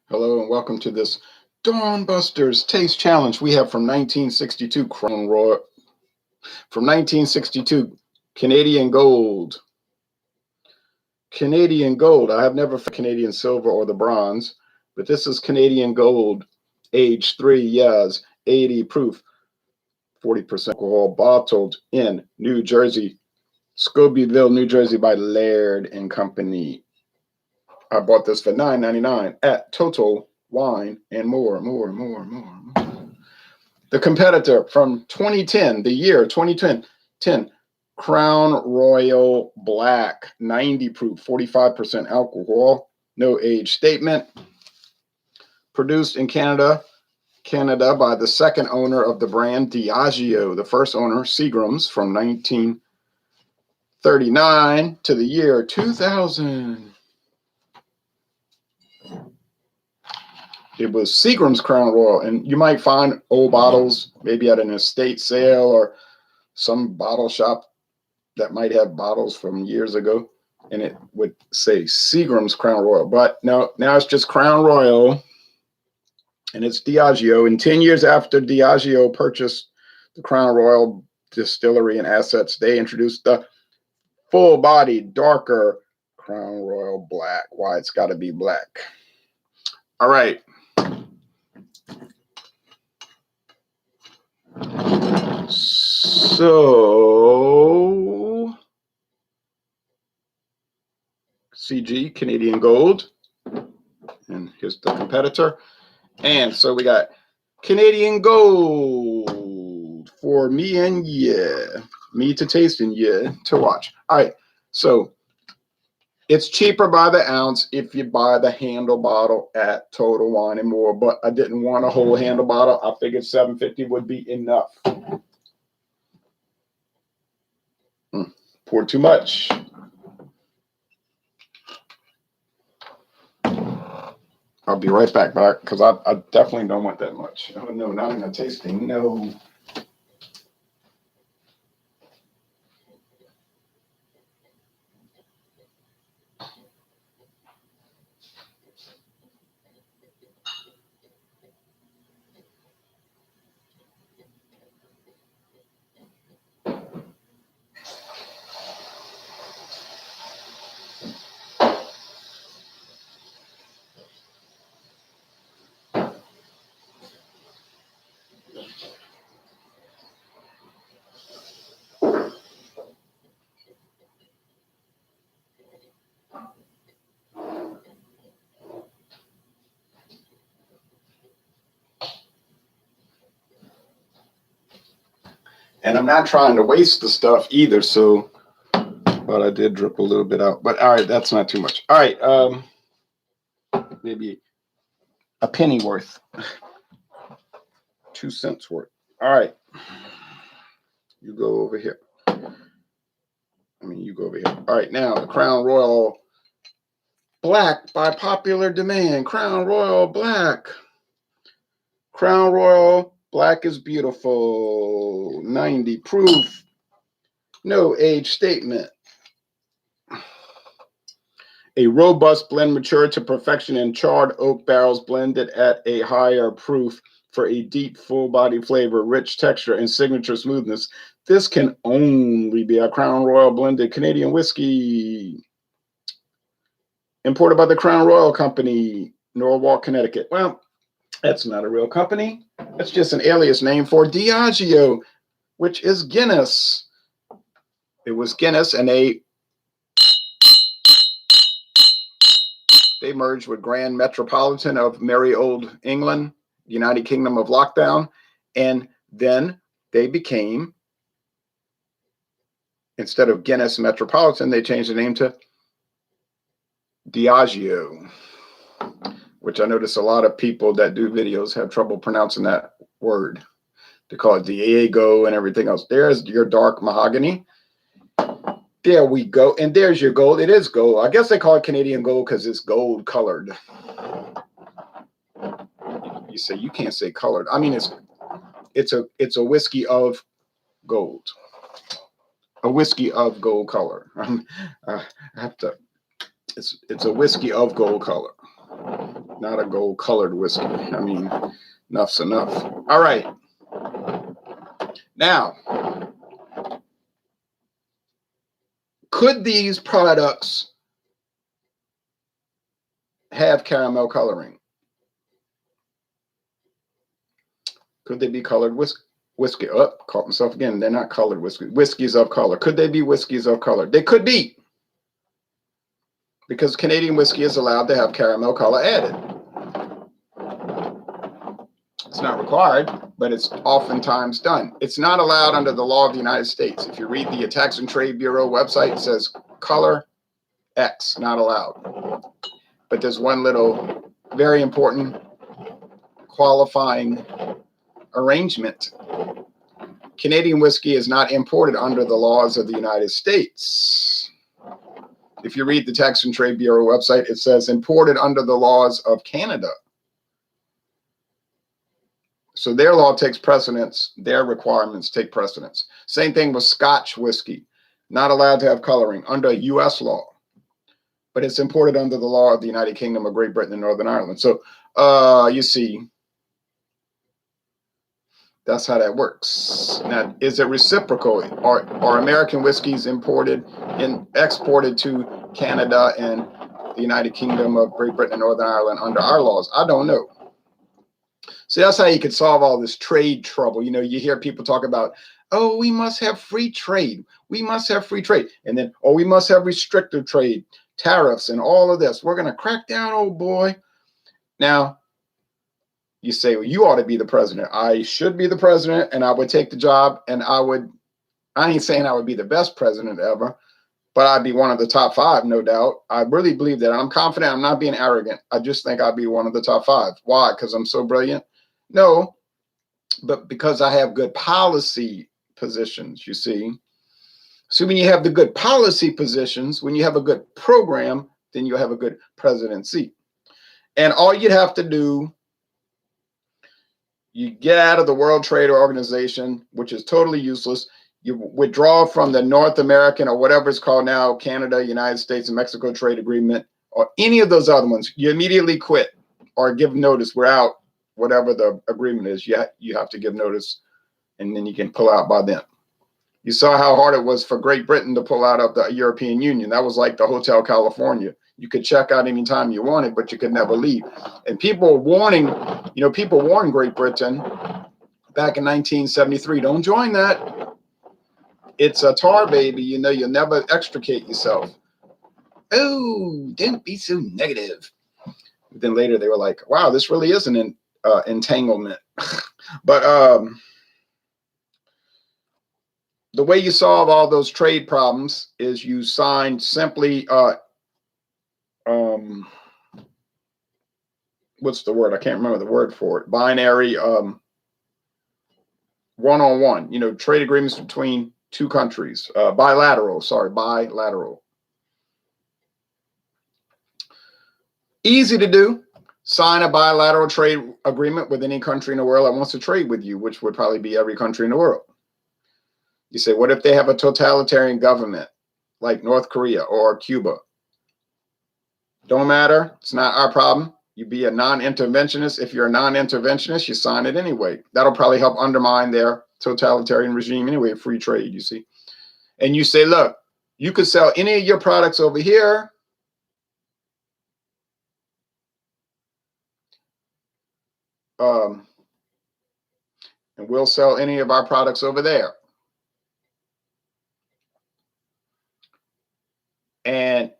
Hello and welcome to this Dawn Busters Taste Challenge. We have from 1962 Crown Royal, from 1962 Canadian Gold. Canadian Gold. I have never found Canadian Silver or the Bronze, but this is Canadian Gold, age 3 years, 80 proof, 40% alcohol, bottled in New Jersey, Scobeyville, New Jersey by Laird Company. I bought this for $9.99 at Total Wine and more. The competitor from 2010, the year 2010, Crown Royal Black, 90 proof, 45% alcohol, no age statement. Produced in Canada by the second owner of the brand, Diageo. The first owner, Seagram's, from 1939 to the year 2000. It was Seagram's Crown Royal, and you might find old bottles maybe at an estate sale or some bottle shop that might have bottles from years ago, and it would say Seagram's Crown Royal. But no, now it's just Crown Royal, and it's Diageo. And 10 years after Diageo purchased the Crown Royal distillery and assets, they introduced the full-bodied, darker Crown Royal Black. Why it's got to be black. All right. So, CG, Canadian Gold, and here's the competitor. And so we got Canadian Gold for me and me to taste and to watch. All right, so it's cheaper by the ounce if you buy the handle bottle at Total Wine and More, but I didn't want a whole handle bottle. I figured $7.50 would be enough. Pour too much. I'll be right back, because I definitely don't want that much. Oh, no, not in a tasting. No. And I'm not trying to waste the stuff either, so, but I did drip a little bit out. But all right, that's not too much. All right, maybe a penny worth, 2 cents worth. All right, you go over here. You go over here. All right, now the Crown Royal Black by popular demand. Crown Royal Black. Crown Royal Black is beautiful. 90 proof. No age statement. A robust blend matured to perfection in charred oak barrels blended at a higher proof for a deep, full-body flavor, rich texture, and signature smoothness. This can only be a Crown Royal blended Canadian whiskey. Imported by the Crown Royal Company, Norwalk, Connecticut. Well, that's not a real company. It's just an alias name for Diageo, which is Guinness. It was Guinness, and they merged with Grand Metropolitan of merry old England, United Kingdom of Lockdown, and then they became, instead of Guinness Metropolitan, they changed the name to Diageo, which I notice a lot of people that do videos have trouble pronouncing that word. They call it Diego and everything else. There's your dark mahogany. There we go. And there's your gold. It is gold. I guess they call it Canadian Gold because it's gold colored. You say you can't say colored. I mean, it's a whiskey of gold. A whiskey of gold color. I have to. It's a whiskey of gold color. not a gold colored whiskey. I mean, enough's enough. All right. Now, could these products have caramel coloring? Could they be colored whiskey? Oh, caught myself again. They're not colored whiskey. Whiskeys of color. Could they be whiskeys of color? They could be, because Canadian whiskey is allowed to have caramel color added. It's not required, but it's oftentimes done. It's not allowed under the law of the United States. If you read the Tax and Trade Bureau website, it says color X, not allowed. But there's one little very important qualifying arrangement. Canadian whiskey is not imported under the laws of the United States. If you read the Tax and Trade Bureau website, it says imported under the laws of Canada. So their law takes precedence. Their requirements take precedence. Same thing with Scotch whiskey. Not allowed to have coloring under U.S. law. But it's imported under the law of the United Kingdom of Great Britain and Northern Ireland. So you see, that's how that works. Now, is it reciprocal? Are American whiskeys imported and exported to Canada and the United Kingdom of Great Britain and Northern Ireland under our laws? I don't know. So that's how you could solve all this trade trouble. You know, you hear people talk about, oh, we must have free trade. We must have free trade. And then, oh, we must have restrictive trade, tariffs, and all of this. We're going to crack down, oh boy. Now, you say, well, you ought to be the president. I should be the president, and I would take the job, and I ain't saying I would be the best president ever, but I'd be one of the top 5, no doubt. I really believe that. I'm confident. I'm not being arrogant. I just think I'd be one of the top 5. Why? Because I'm so brilliant? No, but because I have good policy positions, you see. So when you have the good policy positions, when you have a good program, then you'll have a good presidency. And all you'd have to do, you get out of the World Trade Organization, which is totally useless. You withdraw from the North American, or whatever it's called now, Canada, United States, and Mexico Trade Agreement, or any of those other ones. You immediately quit or give notice. We're out. Whatever the agreement is, you have to give notice, and then you can pull out by then. You saw how hard it was for Great Britain to pull out of the European Union. That was like the Hotel California. You could check out anytime you wanted, but you could never leave. And people were warning, people warned Great Britain back in 1973, don't join that. It's a tar baby, you'll never extricate yourself. Oh, don't be so negative. Then later they were like, wow, this really is an entanglement. But the way you solve all those trade problems is you sign simply what's the word? I can't remember the word for it. Binary one-on-one, trade agreements between 2 countries. Bilateral. Easy to do. Sign a bilateral trade agreement with any country in the world that wants to trade with you, which would probably be every country in the world. You say, what if they have a totalitarian government like North Korea or Cuba? Don't matter. It's not our problem. You be a non-interventionist. If you're a non-interventionist, you sign it anyway. That'll probably help undermine their totalitarian regime anyway, free trade, you see. And you say, look, you could sell any of your products over here. And we'll sell any of our products over there. And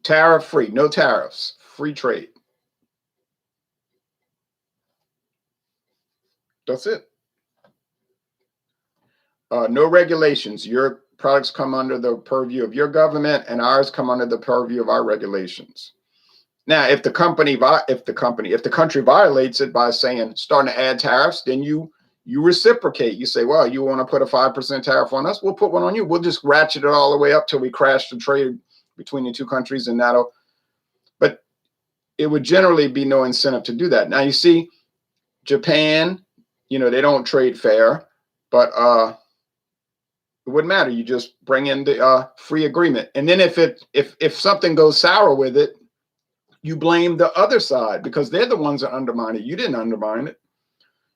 tariff free, no tariffs, free trade. That's it. No regulations. Your products come under the purview of your government, and ours come under the purview of our regulations. Now, if the country violates it by starting to add tariffs, then you reciprocate. You say, well, you want to put a 5% tariff on us? We'll put one on you. We'll just ratchet it all the way up till we crash the trade between the 2 countries, and but it would generally be no incentive to do that. Now, you see, Japan, they don't trade fair, but it wouldn't matter. You just bring in the free agreement. And then if something goes sour with it, You blame the other side because they're the ones that undermine it. You didn't undermine it,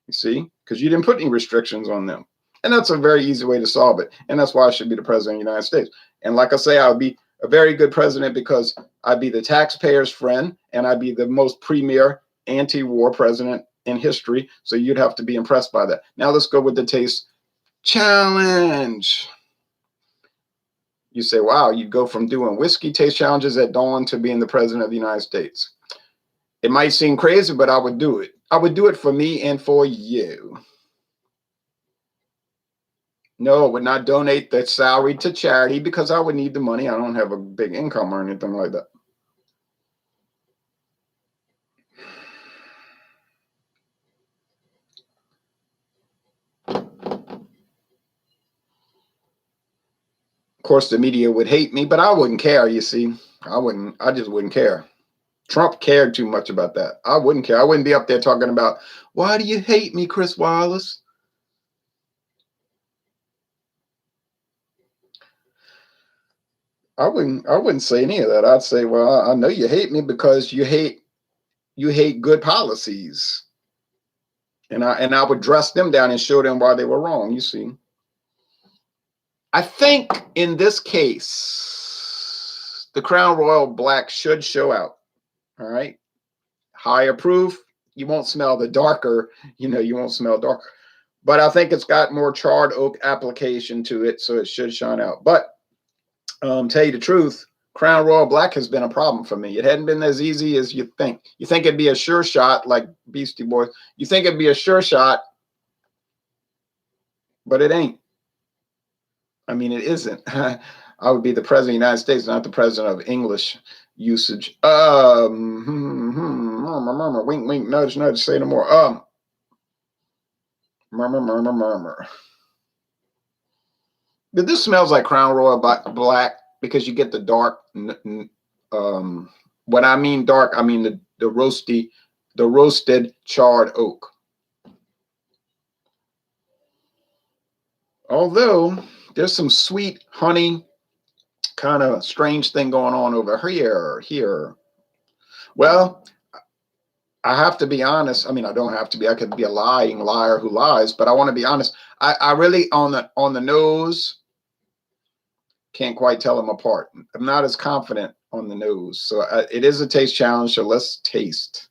you see, because you didn't put any restrictions on them. And that's a very easy way to solve it. And that's why I should be the president of the United States. And like I say, I would be a very good president because I'd be the taxpayer's friend and I'd be the most premier anti-war president in history. So you'd have to be impressed by that. Now let's go with the taste challenge. You say, wow, you go from doing whiskey taste challenges at dawn to being the president of the United States. It might seem crazy, but I would do it. I would do it for me and for you. No, I would not donate the salary to charity because I would need the money. I don't have a big income or anything like that. Of course, the media would hate me, but I wouldn't care, you see. I just wouldn't care. Trump cared too much about that. I wouldn't care. I wouldn't be up there talking about, why do you hate me, Chris Wallace? I wouldn't say any of that. I'd say, well, I know you hate me because you hate good policies. And I would dress them down and show them why they were wrong, you see. I think in this case, the Crown Royal Black should show out. All right. Higher proof. You won't smell the darker, you won't smell dark. But I think it's got more charred oak application to it, so it should shine out. But tell you the truth, Crown Royal Black has been a problem for me. It hadn't been as easy as you think. You think it'd be a sure shot like Beastie Boys. You think it'd be a sure shot, but it ain't. I mean, it isn't. I would be the president of the United States, not the president of English usage. Murmur, wink, wink, nudge, nudge, say no more. Murmur, murmur, murmur. But this smells like Crown Royal Black because you get the dark. When I mean dark, I mean the roasted charred oak. Although there's some sweet honey kind of strange thing going on over here. Well, I have to be honest. I mean, I don't have to be. I could be a lying liar who lies, but I want to be honest. I really on the nose can't quite tell them apart. I'm not as confident on the nose, so it is a taste challenge. So let's taste.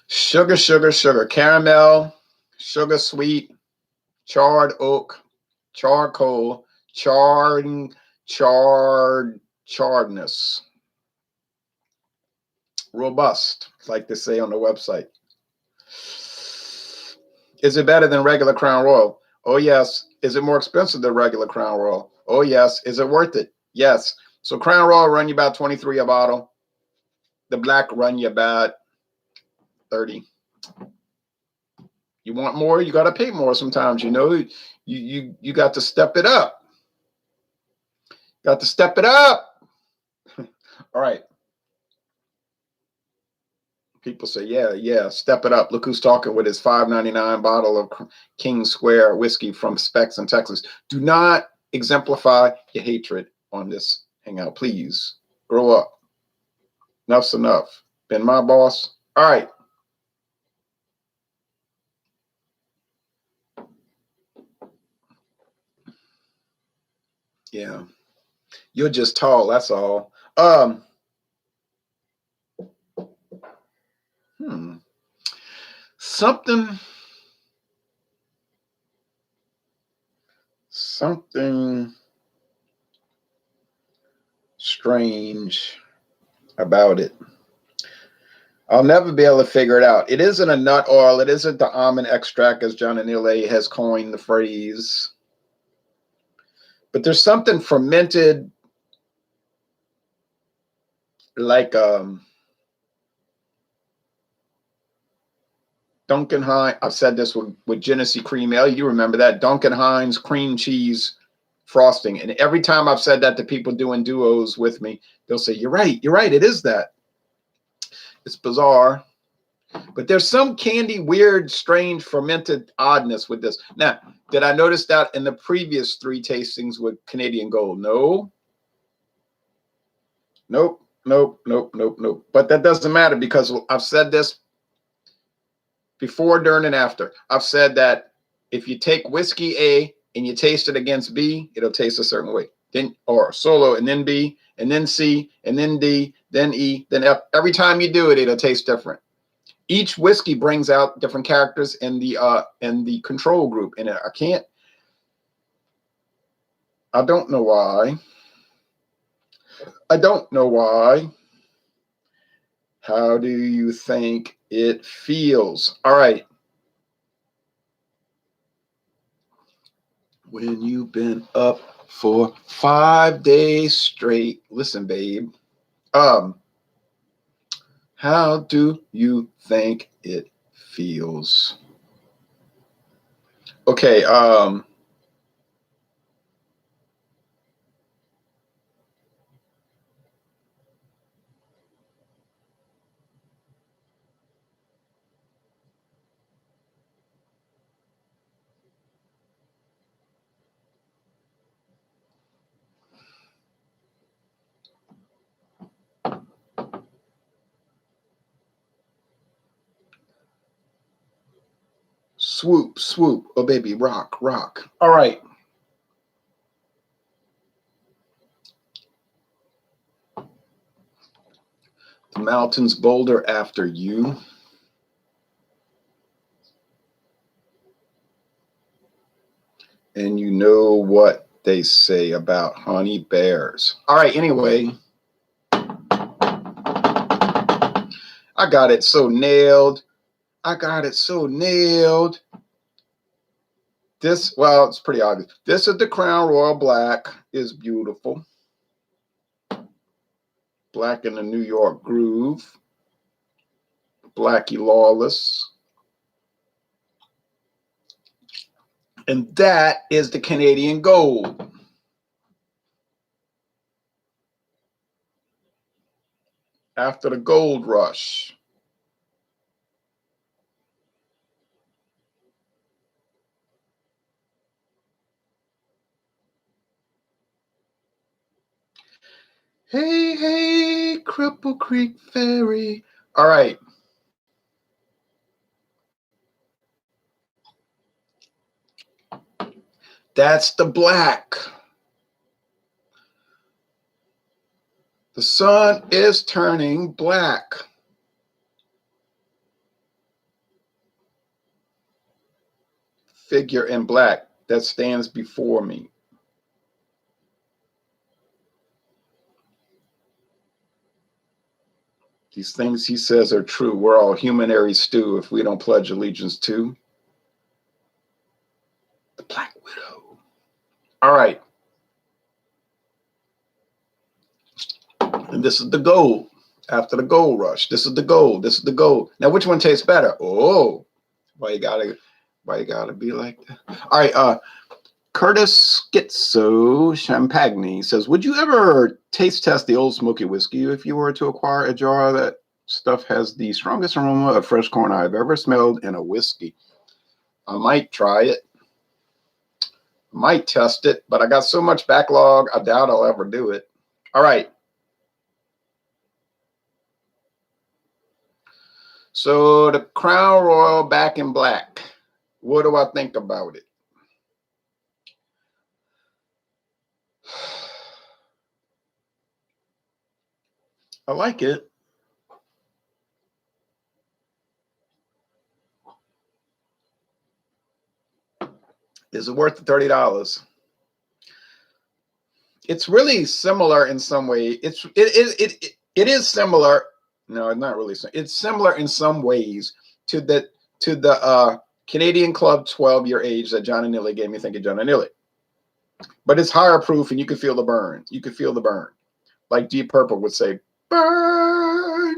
Sugar, sugar, sugar, caramel, sugar sweet, charred oak, charcoal, charredness, robust, like they say on the website. Is it better than regular Crown Royal? Oh, yes. Is it more expensive than regular Crown Royal? Oh, yes. Is it worth it? Yes. So Crown Royal run you about 23 a bottle. The black run you about 30. You want more, you got to pay more sometimes, you got to step it up. Got to step it up. All right. People say, yeah, step it up. Look who's talking with his $5.99 bottle of King Square whiskey from Specs in Texas. Do not exemplify your hatred on this hangout. Please grow up. Enough's enough. Been my boss. All right. Yeah. You're just tall. That's all. Something strange about it. I'll never be able to figure it out. It isn't a nut oil. It isn't the almond extract, as John Anile has coined the phrase. But there's something fermented, like Duncan Hines. I've said this with Genesee cream ale. You remember that Duncan Hines cream cheese frosting. And every time I've said that to people doing duos with me, they'll say, "You're right. You're right. It is that." It's bizarre. But there's some candy, weird, strange, fermented oddness with this. Now, did I notice that in the previous 3 tastings with Canadian Gold? No. Nope, nope, nope, nope, nope. But that doesn't matter because I've said this before, during, and after. I've said that if you take whiskey A and you taste it against B, it'll taste a certain way. Then, or solo, and then B, and then C, and then D, then E, then F. Every time you do it, it'll taste different. Each whiskey brings out different characters in the control group. And I don't know why. I don't know why. How do you think it feels? All right. When you've been up for 5 days straight. Listen, babe. How do you think it feels? Okay, swoop, swoop. Oh, baby, rock, rock. All right. The mountains boulder after you. And you know what they say about honey bears. All right, anyway. I got it so nailed. I got it so nailed. This, well, it's pretty obvious. This is the Crown Royal Black. Is beautiful. Black in the New York Groove. Blackie Lawless. And that is the Canadian Gold. After the gold rush. Hey, hey, Cripple Creek Ferry. All right. That's the black. The sun is turning black. Figure in black that stands before me. These things he says are true. We're all humanary stew if we don't pledge allegiance to the Black Widow. All right. And this is the gold. After the gold rush. This is the gold. This is the gold. Now, which one tastes better? Oh, why you gotta be like that? All right. Curtis Schizo Champagne says, would you ever taste test the Old Smoky whiskey if you were to acquire a jar? That stuff has the strongest aroma of fresh corn I've ever smelled in a whiskey. I might try it. Might test it, but I got so much backlog, I doubt I'll ever do it. All right. So the Crown Royal Back in Black. What do I think about it? I like it. Is it worth the $30? It's really similar in some way. It is similar. No, it's not really. It's similar in some ways to the Canadian Club 12-year age that John and Nilly gave me thinking John and Nilly. But it's higher proof, and you can feel the burn. You can feel the burn, like Deep Purple would say, burn.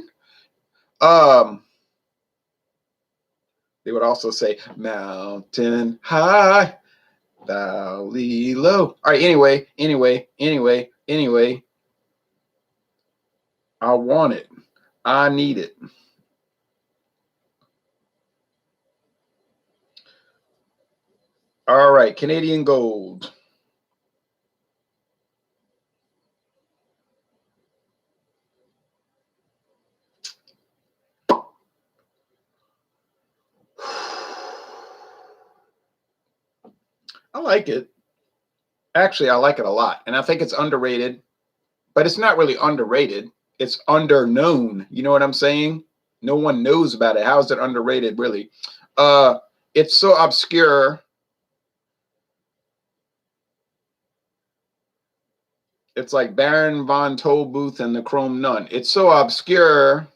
They would also say mountain high, valley low. All right. Anyway. I want it. I need it. All right, Canadian Gold. I like it. Actually, I like it a lot. And I think it's underrated, but it's not really underrated. It's underknown. You know what I'm saying? No one knows about it. How is it underrated, really? Uh, it's so obscure. It's like Baron von Tolbooth and the Chrome Nun. It's so obscure.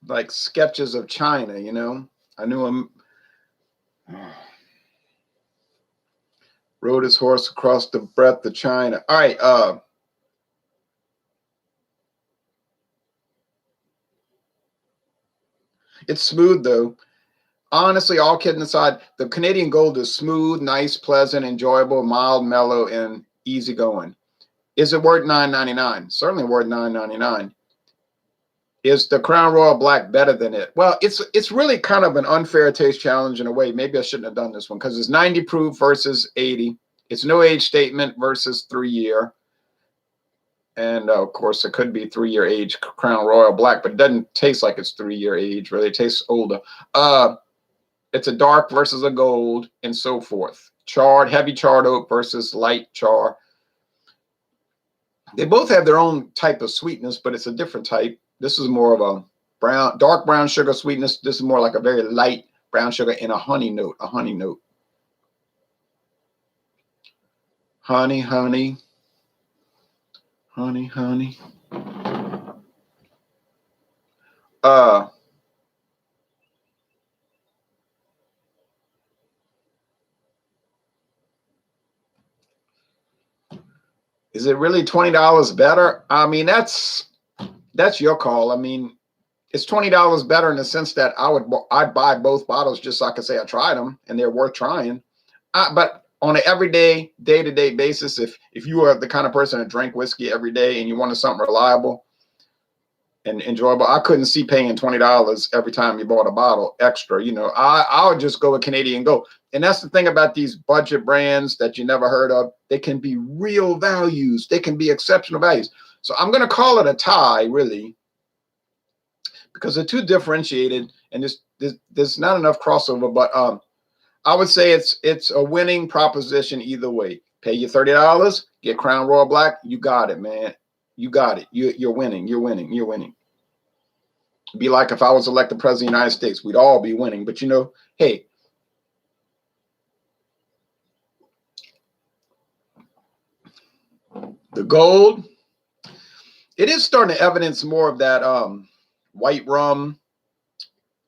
Like sketches of China, you know? I knew him. Rode his horse across the breadth of China. All right, it's smooth though. Honestly, all kidding aside, the Canadian Gold is smooth, nice, pleasant, enjoyable, mild, mellow, and easygoing. Is it worth $9.99? Certainly worth $9.99. Is the Crown Royal Black better than it? Well, it's really kind of an unfair taste challenge in a way. Maybe I shouldn't have done this one because it's 90 proof versus 80. It's no age statement versus 3 year. And of course, it could be 3 year age Crown Royal Black, but it doesn't taste like it's 3 year age. Really, it tastes older. It's a dark versus a gold, and so forth. Charred, heavy charred oak versus light char. They both have their own type of sweetness, but it's a different type. This is more of a brown, dark brown sugar sweetness. This is more like a very light brown sugar and a honey note. A honey note. Honey, honey, honey, honey. Uh, is it really $20 better? I mean, that's your call. I mean, it's $20 better in the sense that I'd buy both bottles just so I could say I tried them and they're worth trying. But on an everyday, day-to-day basis, if you are the kind of person that drank whiskey every day and you wanted something reliable and enjoyable, I couldn't see paying $20 every time you bought a bottle extra. You know, I would just go with Canadian Gold. And that's the thing about these budget brands that you never heard of. They can be real values. They can be exceptional values. So I'm going to call it a tie, really, because they're too differentiated and there's not enough crossover. But I would say it's a winning proposition either way. Pay you $30, get Crown Royal Black. You got it, man. You got it. You're winning. You're winning. You're winning. It'd be like if I was elected president of the United States, we'd all be winning. But you know, hey, the gold, it is starting to evidence more of that white rum,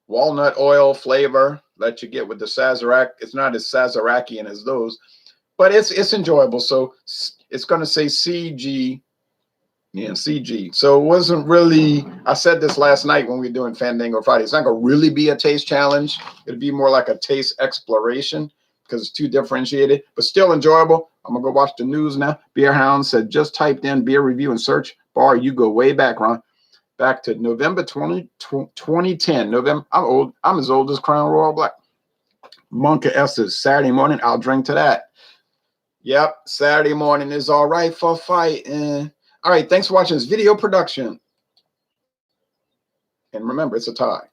walnut oil flavor that you get with the Sazerac. It's not as Sazeracian as those, but it's enjoyable. So it's going to say CG. Yeah, CG. So it wasn't really, I said this last night when we were doing Fandango Friday. It's not going to really be a taste challenge. It'd be more like a taste exploration because it's too differentiated, but still enjoyable. I'm going to go watch the news now. Beer Hound said, just typed in beer review and search bar. You go way back, Ron. Back to November 2010. November. I'm old. I'm as old as Crown Royal Black. Monka S's Saturday morning. I'll drink to that. Yep. Saturday morning is all right for fighting. All right. Thanks for watching this video production. And remember, it's a tie.